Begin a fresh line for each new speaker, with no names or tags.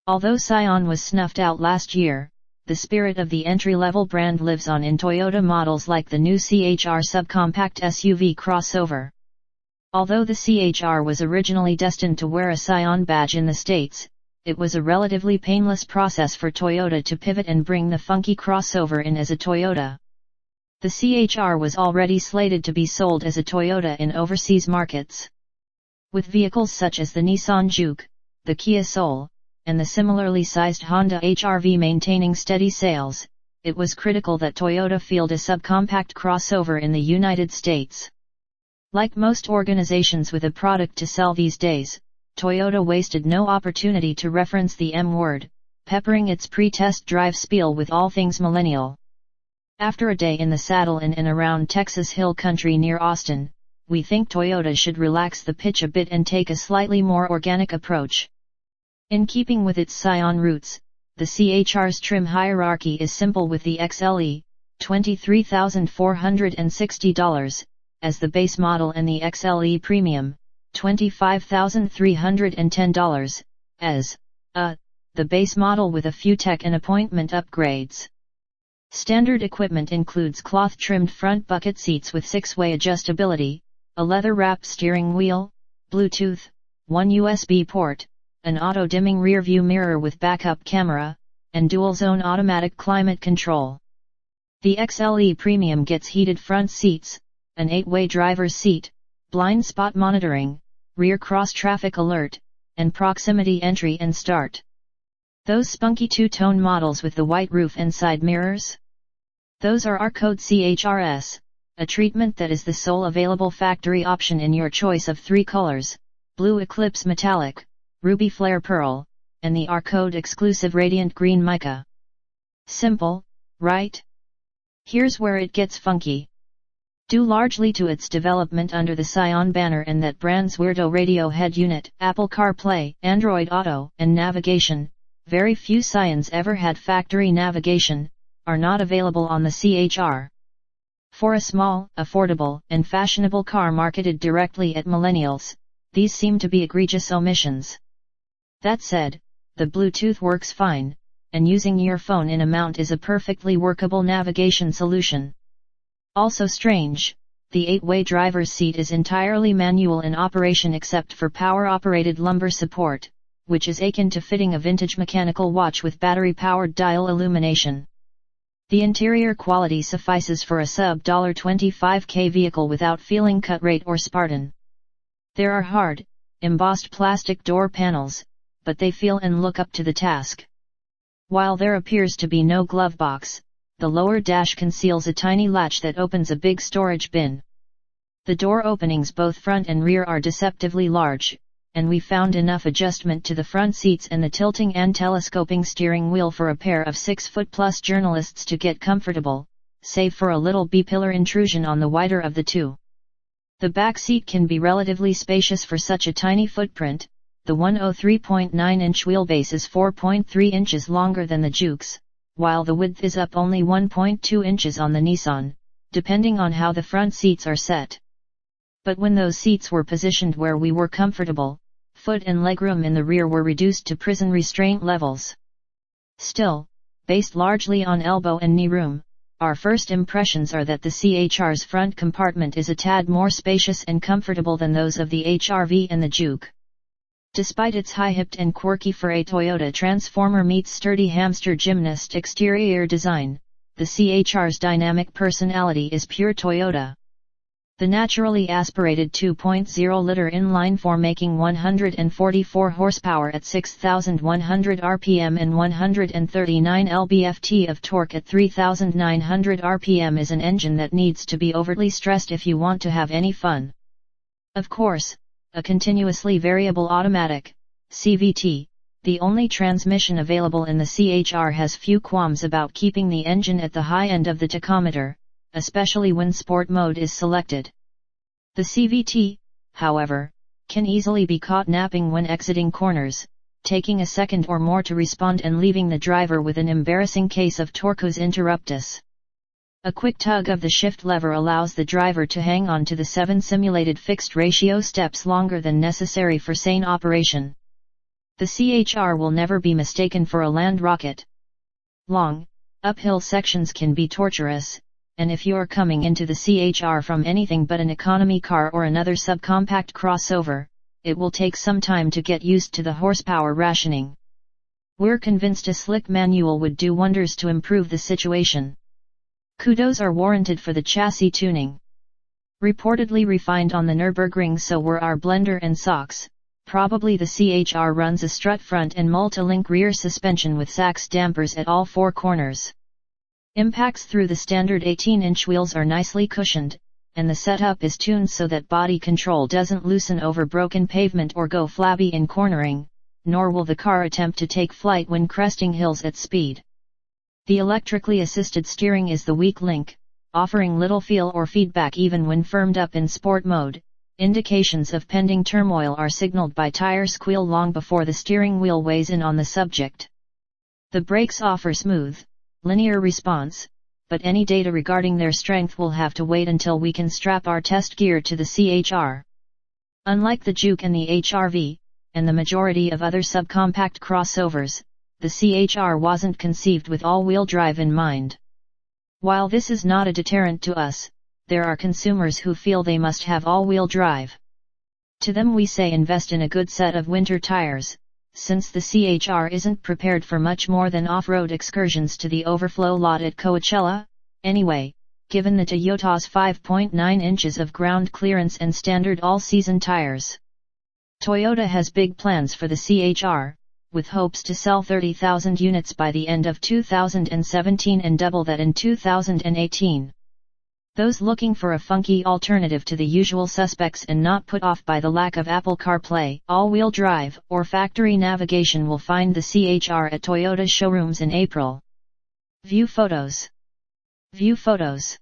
Although Scion was snuffed out last year, the spirit of the entry-level brand lives on in Toyota models like the new CHR subcompact SUV crossover. Although the CHR was originally destined to wear a Scion badge in the States, it was a relatively painless process for Toyota to pivot and bring the funky crossover in as a Toyota. The CHR was already slated to be sold as a Toyota in overseas markets. With vehicles such as the Nissan Juke, the Kia Soul, and the similarly sized Honda HR-V maintaining steady sales, it was critical that Toyota field a subcompact crossover in the United States. Like most organizations with a product to sell these days, Toyota wasted no opportunity to reference the M word, peppering its pre-test drive spiel with all things millennial. After a day in the saddle in and around Texas Hill Country near Austin, we think Toyota should relax the pitch a bit and take a slightly more organic approach. In keeping with its Scion roots, the CHR's trim hierarchy is simple with the XLE, $23,460, as the base model and the XLE Premium, $25,310, as the base model with a few tech and appointment upgrades. Standard equipment includes cloth-trimmed front bucket seats with 6-way adjustability, a leather-wrapped steering wheel, Bluetooth, one USB port, an auto-dimming rear-view mirror with backup camera, and dual-zone automatic climate control. The XLE Premium gets heated front seats, an 8-way driver's seat, blind spot monitoring, rear cross-traffic alert, and proximity entry and start. Those spunky two-tone models with the white roof and side mirrors? Those are our code CHRS, a treatment that is the sole available factory option in your choice of 3 colors, Blue Eclipse Metallic, Ruby Flare Pearl, and the R-Code exclusive Radiant Green Mica. Simple, right? Here's where it gets funky. Due largely to its development under the Scion banner and that brand's weirdo radio head unit, Apple CarPlay, Android Auto, and navigation, very few Scions ever had factory navigation, are not available on the CHR. For a small, affordable, and fashionable car marketed directly at millennials, these seem to be egregious omissions. That said, the Bluetooth works fine, and using your phone in a mount is a perfectly workable navigation solution. Also strange, the 8-way driver's seat is entirely manual in operation except for power-operated lumbar support, which is akin to fitting a vintage mechanical watch with battery-powered dial illumination. The interior quality suffices for a sub-$25K vehicle without feeling cut-rate or Spartan. There are hard, embossed plastic door panels, but they feel and look up to the task. While there appears to be no glove box, the lower dash conceals a tiny latch that opens a big storage bin. The door openings both front and rear are deceptively large, and we found enough adjustment to the front seats and the tilting and telescoping steering wheel for a pair of 6-foot-plus journalists to get comfortable, save for a little B-pillar intrusion on the wider of the two. The back seat can be relatively spacious for such a tiny footprint. The 103.9-inch wheelbase is 4.3 inches longer than the Juke's, while the width is up only 1.2 inches on the Nissan, depending on how the front seats are set. But when those seats were positioned where we were comfortable, foot and legroom in the rear were reduced to prison restraint levels. Still, based largely on elbow and knee room, our first impressions are that the CHR's front compartment is a tad more spacious and comfortable than those of the HR-V and the Juke. Despite its high-hipped and quirky for a Toyota Transformer meets sturdy hamster gymnast exterior design, the CHR's dynamic personality is pure Toyota. The naturally aspirated 2.0-liter inline-4 making 144 horsepower at 6,100 rpm and 139 lb-ft of torque at 3,900 rpm is an engine that needs to be overtly stressed if you want to have any fun. Of course, a continuously variable automatic, CVT, the only transmission available in the CHR has few qualms about keeping the engine at the high end of the tachometer, especially when sport mode is selected. The CVT, however, can easily be caught napping when exiting corners, taking a second or more to respond and leaving the driver with an embarrassing case of torqueus interruptus. A quick tug of the shift lever allows the driver to hang on to the 7 simulated fixed ratio steps longer than necessary for sane operation. The CHR will never be mistaken for a land rocket. Long, uphill sections can be torturous, and if you're coming into the CHR from anything but an economy car or another subcompact crossover, it will take some time to get used to the horsepower rationing. We're convinced a slick manual would do wonders to improve the situation. Kudos are warranted for the chassis tuning. Reportedly refined on the Nürburgring, so were our blender and shocks. Probably the CHR runs a strut front and multi-link rear suspension with Sachs dampers at all four corners. Impacts through the standard 18-inch wheels are nicely cushioned, and the setup is tuned so that body control doesn't loosen over broken pavement or go flabby in cornering, nor will the car attempt to take flight when cresting hills at speed. The electrically assisted steering is the weak link, offering little feel or feedback even when firmed up in sport mode. Indications of pending turmoil are signaled by tire squeal long before the steering wheel weighs in on the subject. The brakes offer smooth, linear response, but any data regarding their strength will have to wait until we can strap our test gear to the CHR. Unlike the Juke and the HR-V, and the majority of other subcompact crossovers, the CHR wasn't conceived with all-wheel drive in mind. While this is not a deterrent to us, there are consumers who feel they must have all-wheel drive. To them we say invest in a good set of winter tires, since the CHR isn't prepared for much more than off-road excursions to the overflow lot at Coachella. Anyway, given the Toyota's 5.9 inches of ground clearance and standard all-season tires, Toyota has big plans for the CHR, with hopes to sell 30,000 units by the end of 2017 and double that in 2018. Those looking for a funky alternative to the usual suspects and not put off by the lack of Apple CarPlay, all-wheel drive, or factory navigation will find the CHR at Toyota's showrooms in April. View photos. View photos.